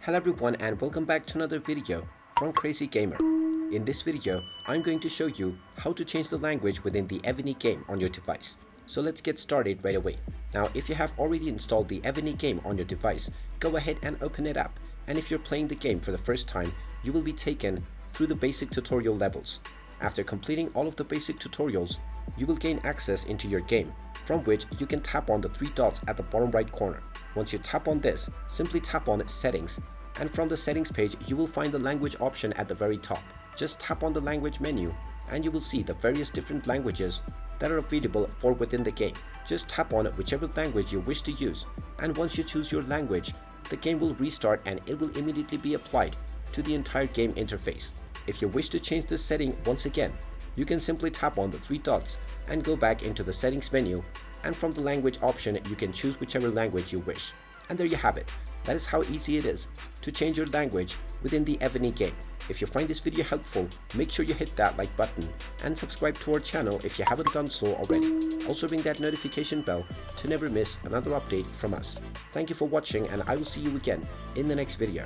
Hello everyone and welcome back to another video from Crazy Gamer. In this video, I'm going to show you how to change the language within the Evony game on your device. So let's get started right away. Now if you have already installed the Evony game on your device, go ahead and open it up. And if you're playing the game for the first time, you will be taken through the basic tutorial levels. After completing all of the basic tutorials, you will gain access into your game, from which you can tap on the three dots at the bottom right corner. Once you tap on this, simply tap on Settings, and from the settings page you will find the language option at the very top. Just tap on the language menu and you will see the various different languages that are available for within the game. Just tap on whichever language you wish to use, and once you choose your language, the game will restart and it will immediately be applied to the entire game interface. If you wish to change this setting once again, you can simply tap on the three dots and go back into the settings menu, and from the language option you can choose whichever language you wish. And there you have it. That is how easy it is to change your language within the Evony game. If you find this video helpful, make sure you hit that like button and subscribe to our channel if you haven't done so already. Also ring that notification bell to never miss another update from us. Thank you for watching and I will see you again in the next video.